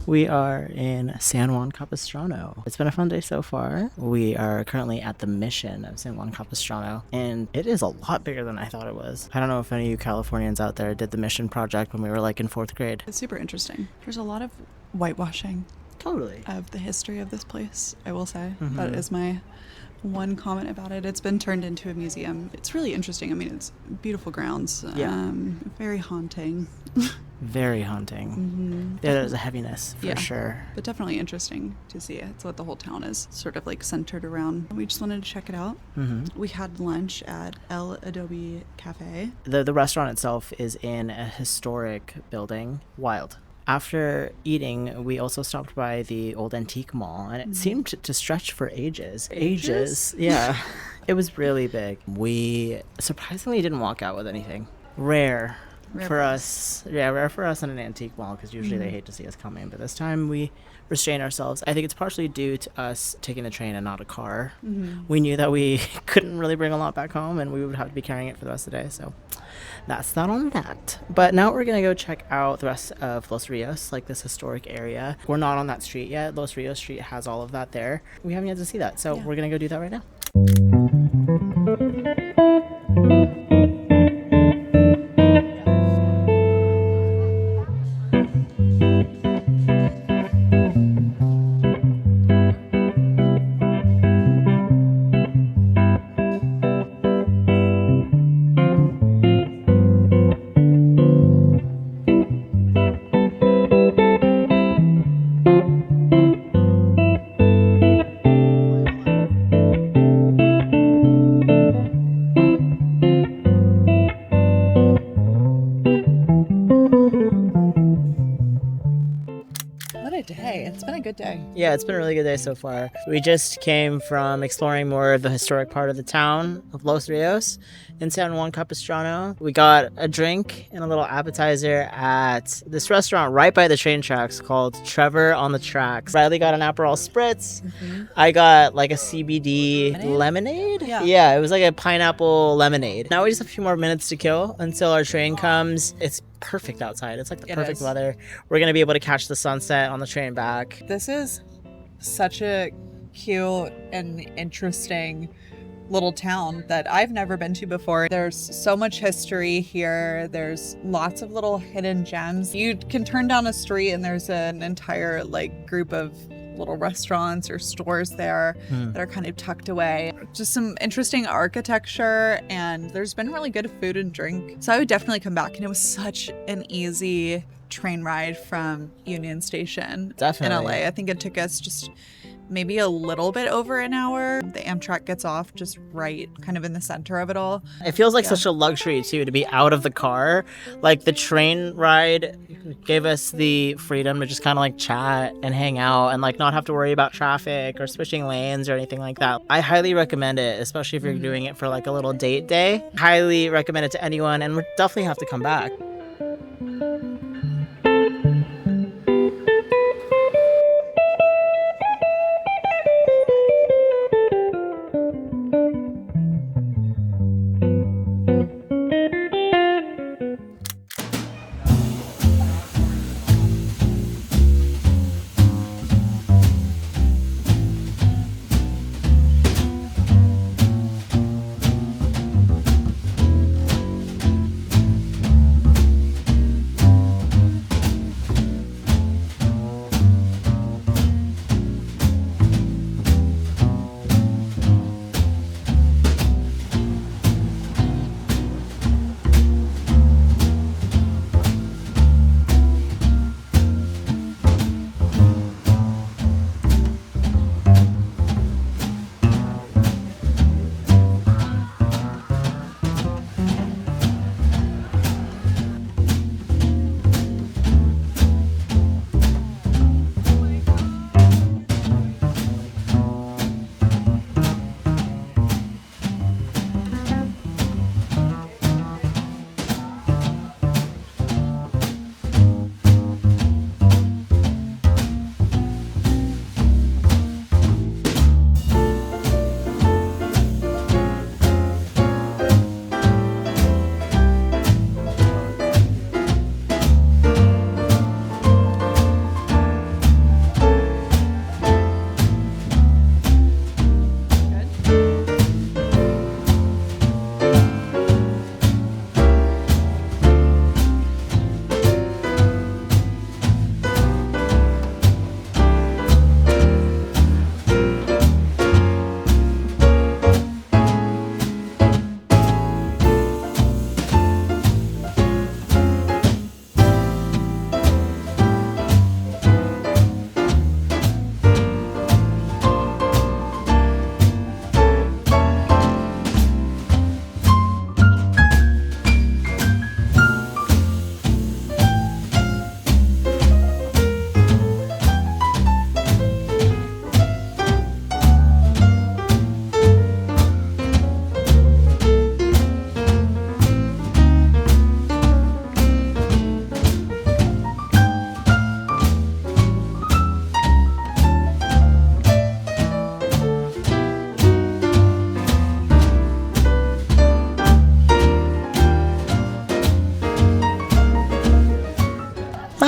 We are in San Juan Capistrano. It's been a fun day so far. We are currently at the mission of San Juan Capistrano, and it is a lot bigger than I thought it was. I don't know if any of you Californians out there did the mission project when we were like in 4th grade. It's super interesting. There's a lot of whitewashing. Totally. Of the history of this place, I will say. That is my one comment about it. It's been turned into a museum. It's really interesting. I mean, it's beautiful grounds. Yeah. Very haunting. Very haunting. Yeah, there's a heaviness for sure. But definitely interesting to see. It's what the whole town is sort of like centered around. We just wanted to check it out. We had lunch at El Adobe Cafe. The restaurant itself is in a historic building. Wild. After eating, we also stopped by the old antique mall, and it seemed to stretch for ages. Ages? Yeah. It was really big. We surprisingly didn't walk out with anything. Rare for us. Yeah, rare for us in an antique mall, because usually they hate to see us come in. But this time we restrain ourselves. I think it's partially due to us taking the train and not a car. We knew that we couldn't really bring a lot back home, and we would have to be carrying it for the rest of the day, so that's not on that. But now we're gonna go check out the rest of Los Rios, like this historic area. We're not on that street yet. Los Rios Street has all of that there. We haven't yet to see that, so we're gonna go do that right now. Good day. Yeah, it's been a really good day so far. We just came from exploring more of the historic part of the town of Los Rios in San Juan Capistrano. We got a drink and a little appetizer at this restaurant right by the train tracks called Trevor on the Tracks. Riley got an Aperol Spritz. I got like a CBD lemonade? Yeah, it was like a pineapple lemonade. Now we just have a few more minutes to kill until our train comes. It's perfect outside. It's like the perfect weather. We're going to be able to catch the sunset on the train back. This is such a cute and interesting little town that I've never been to before. There's so much history here. There's lots of little hidden gems. You can turn down a street and there's an entire like group of little restaurants or stores there that are kind of tucked away. Just some interesting architecture, and there's been really good food and drink. So I would definitely come back, and it was such an easy train ride from Union Station in LA. I think it took us just maybe a little bit over an hour. The Amtrak gets off just right kind of in the center of it all. It feels like such a luxury too to be out of the car. Like the train ride gave us the freedom to just kind of like chat and hang out and like not have to worry about traffic or switching lanes or anything like that. I highly recommend it, especially if you're doing it for like a little date day. Highly recommend it to anyone, and we definitely have to come back.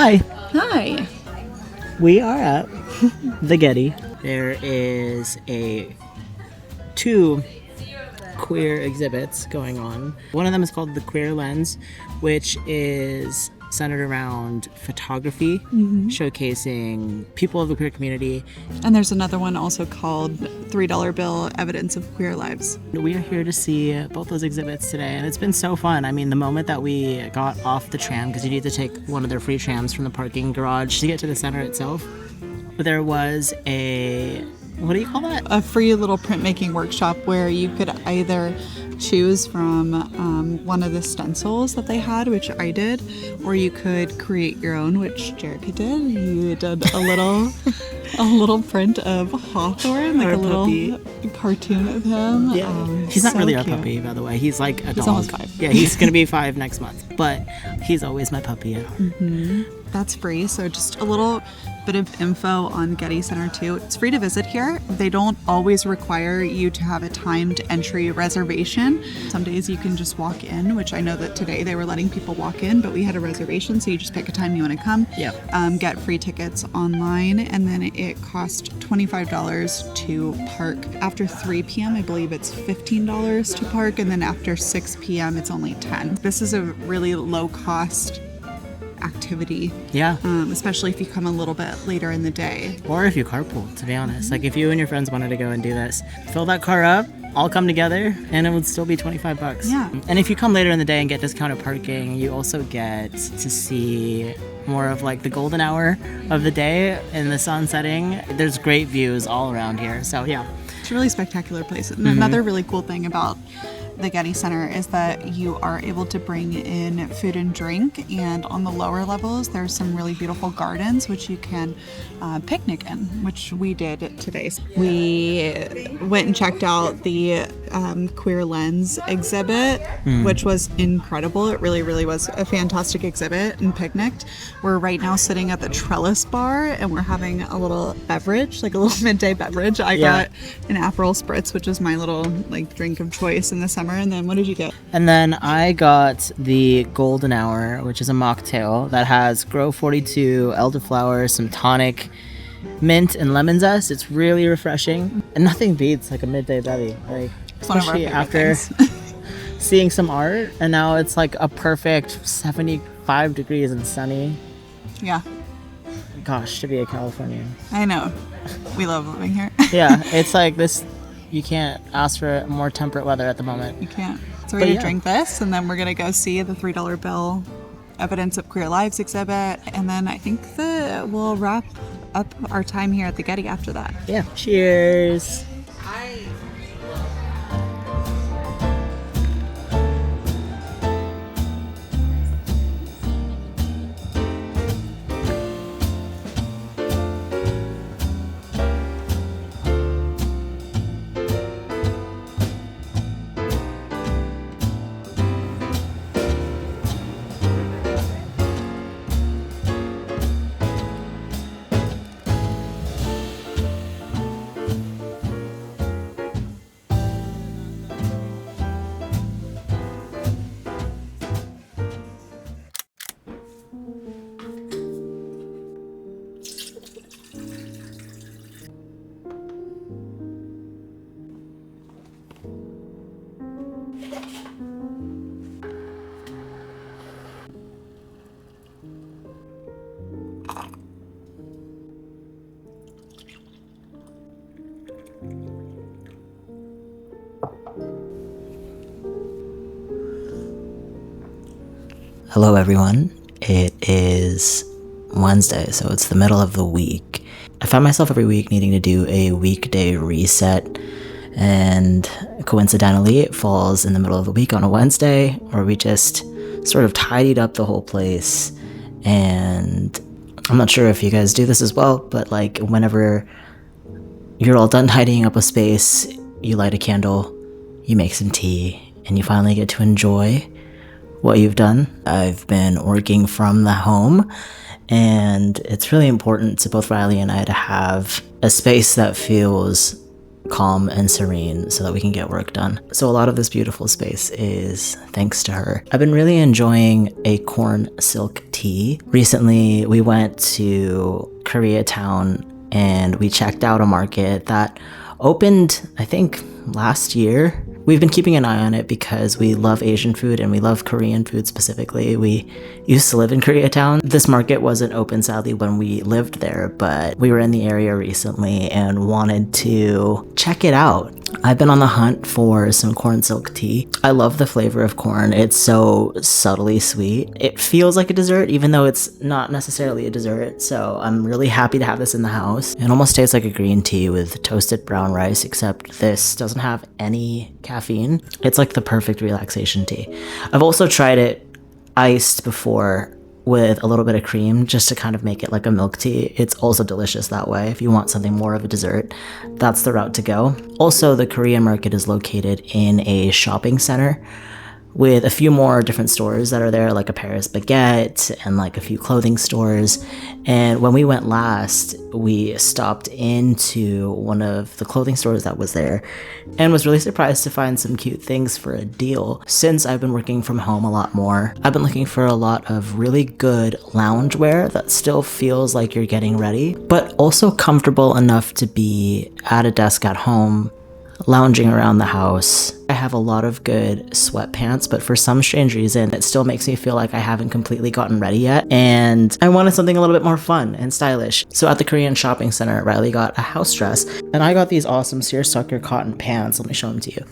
Hi. Hi. We are at the Getty. There is two queer exhibits going on. One of them is called The Queer Lens, which is centered around photography, showcasing people of the queer community. And there's another one also called $3 Bill Evidence of Queer Lives. We are here to see both those exhibits today, and it's been so fun. I mean, the moment that we got off the tram, because you need to take one of their free trams from the parking garage to get to the center itself, there was what do you call that? A free little printmaking workshop where you could either choose from one of the stencils that they had, which I did, or you could create your own, which Jerica did. You did a little print of Hawthorne, like Our a little puppy. Cartoon of him. Yeah. He's not so really our cute. puppy, by the way. He's like a dog. He's almost 5. Yeah, he's going to be 5 next month. But he's always my puppy at heart. That's free. So just a little bit of info on Getty Center too. It's free to visit here. They don't always require you to have a timed entry reservation. Some days you can just walk in, which I know that today they were letting people walk in, but we had a reservation, so you just pick a time you want to come. Yeah. Get free tickets online, and then it costs $25 to park. After 3 p.m., I believe it's $15 to park, and then after 6 p.m., it's only $10. This is a really low cost activity, Yeah. especially if you come a little bit later in the day. Or if you carpool, to be honest. Like if you and your friends wanted to go and do this, fill that car up, all come together, and it would still be $25. Yeah. And if you come later in the day and get discounted parking, you also get to see more of like the golden hour of the day in the sun setting. There's great views all around here. So yeah. It's a really spectacular place. And another really cool thing about the Getty Center is that you are able to bring in food and drink, and on the lower levels there's some really beautiful gardens which you can picnic in, which we did today. We went and checked out the Queer Lens exhibit, which was incredible. It really was a fantastic exhibit, and picnicked. We're right now sitting at the Trellis Bar and we're having a little beverage, like a little midday beverage. I got an Aperol Spritz, which is my little like drink of choice in the summer. And then what did you get? And then I got the Golden Hour, which is a mocktail that has Grove 42, elderflower, some tonic, mint, and lemon zest. It's really refreshing. And nothing beats like a midday bevy. Like, It's one of our especially favorite after things. seeing some art, and now it's like a perfect 75 degrees and sunny. Yeah, Gosh, to be a Californian. I know. We love living here. Yeah, it's like this. You can't ask for more temperate weather at the moment. You can't. So we're But going to yeah. drink this, and then we're going to go see the $3 Bill Evidence of Queer Lives exhibit. And then I think that we'll wrap up our time here at the Getty after that. Yeah. Cheers. Hello, everyone. It is Wednesday, so it's the middle of the week. I find myself every week needing to do a weekday reset, and coincidentally, it falls in the middle of the week on a Wednesday, where we just sort of tidied up the whole place. And I'm not sure if you guys do this as well, but like whenever you're all done tidying up a space, you light a candle, you make some tea, and you finally get to enjoy what you've done. I've been working from the home, and it's really important to both Riley and I to have a space that feels calm and serene so that we can get work done. So a lot of this beautiful space is thanks to her. I've been really enjoying a corn silk tea. Recently, we went to Koreatown and we checked out a market that opened, I think, last year. We've been keeping an eye on it because we love Asian food and we love Korean food specifically. We used to live in Koreatown. This market wasn't open, sadly, when we lived there, but we were in the area recently and wanted to check it out. I've been on the hunt for some corn silk tea. I love the flavor of corn. It's so subtly sweet. It feels like a dessert, even though it's not necessarily a dessert. So I'm really happy to have this in the house. It almost tastes like a green tea with toasted brown rice, except this doesn't have any caffeine. It's like the perfect relaxation tea. I've also tried it iced before with a little bit of cream just to kind of make it like a milk tea. It's also delicious that way. If you want something more of a dessert, that's the route to go. Also, the Korean market is located in a shopping center with a few more different stores that are there, like a Paris baguette and like a few clothing stores. And when we went last, we stopped into one of the clothing stores that was there and was really surprised to find some cute things for a deal. Since I've been working from home a lot more, I've been looking for a lot of really good loungewear that still feels like you're getting ready, but also comfortable enough to be at a desk at home, lounging around the house. I have a lot of good sweatpants, but for some strange reason, it still makes me feel like I haven't completely gotten ready yet. And I wanted something a little bit more fun and stylish. So at the Korean shopping center, Riley got a house dress, and I got these awesome seersucker cotton pants. Let me show them to you.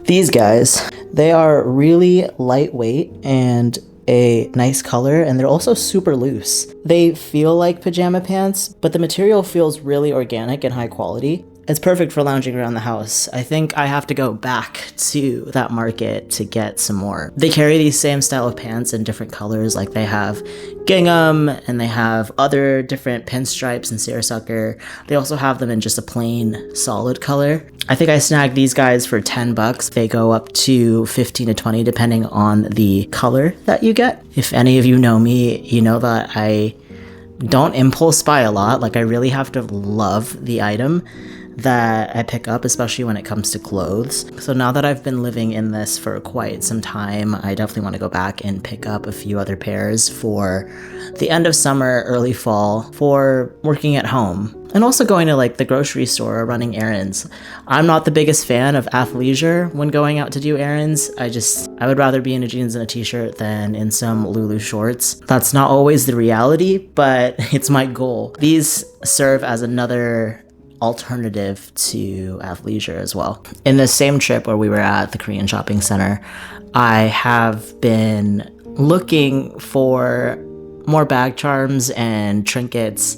These guys, they are really lightweight and a nice color, and they're also super loose. They feel like pajama pants, but the material feels really organic and high quality. It's perfect for lounging around the house. I think I have to go back to that market to get some more. They carry these same style of pants in different colors, like they have gingham and they have other different pinstripes and seersucker. They also have them in just a plain solid color. I think I snagged these guys for $10. They go up to 15 to 20 depending on the color that you get. If any of you know me, you know that I don't impulse buy a lot. Like I really have to love the item that I pick up, especially when it comes to clothes. So now that I've been living in this for quite some time, I definitely want to go back and pick up a few other pairs for the end of summer, early fall, for working at home. And also going to like the grocery store or running errands. I'm not the biggest fan of athleisure when going out to do errands. I would rather be in a jeans and a t-shirt than in some Lulu shorts. That's not always the reality, but it's my goal. These serve as another alternative to athleisure as well. In the same trip where we were at the Korean shopping center, I have been looking for more bag charms and trinkets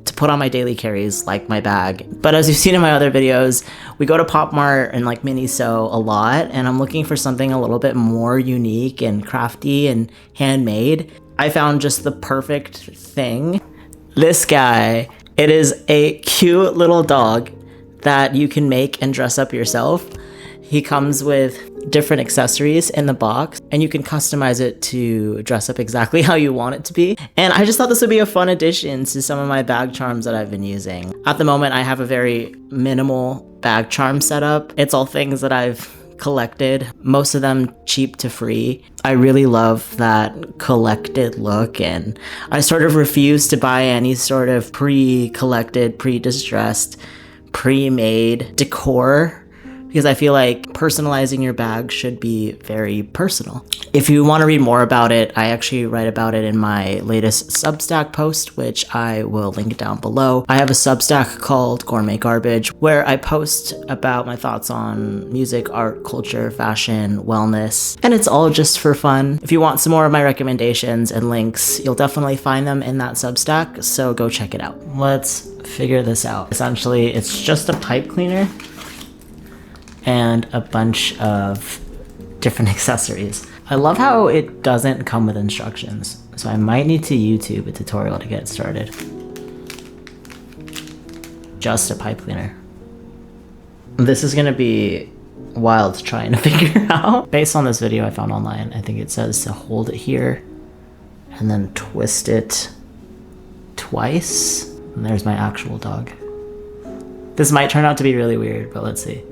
to put on my daily carries, like my bag. But as you've seen in my other videos, we go to Pop Mart and like Miniso a lot, and I'm looking for something a little bit more unique and crafty and handmade. I found just the perfect thing. This guy. It is a cute little dog that you can make and dress up yourself. He comes with different accessories in the box, and you can customize it to dress up exactly how you want it to be. And I just thought this would be a fun addition to some of my bag charms that I've been using. At the moment, I have a very minimal bag charm setup. It's all things that I've collected, most of them cheap to free. I really love that collected look, and I sort of refuse to buy any sort of pre-collected, pre-distressed, pre-made decor because I feel like personalizing your bag should be very personal. If you want to read more about it, I actually write about it in my latest Substack post, which I will link down below. I have a Substack called Gourmet Garbage, where I post about my thoughts on music, art, culture, fashion, wellness, and it's all just for fun. If you want some more of my recommendations and links, you'll definitely find them in that Substack, so go check it out. Let's figure this out. Essentially, it's just a pipe cleaner and a bunch of different accessories. I love how it doesn't come with instructions, so I might need to YouTube a tutorial to get started. Just a pipe cleaner. This is gonna be wild trying to figure out. Based on this video I found online, I think it says to hold it here and then twist it twice. And there's my actual dog. This might turn out to be really weird, but let's see.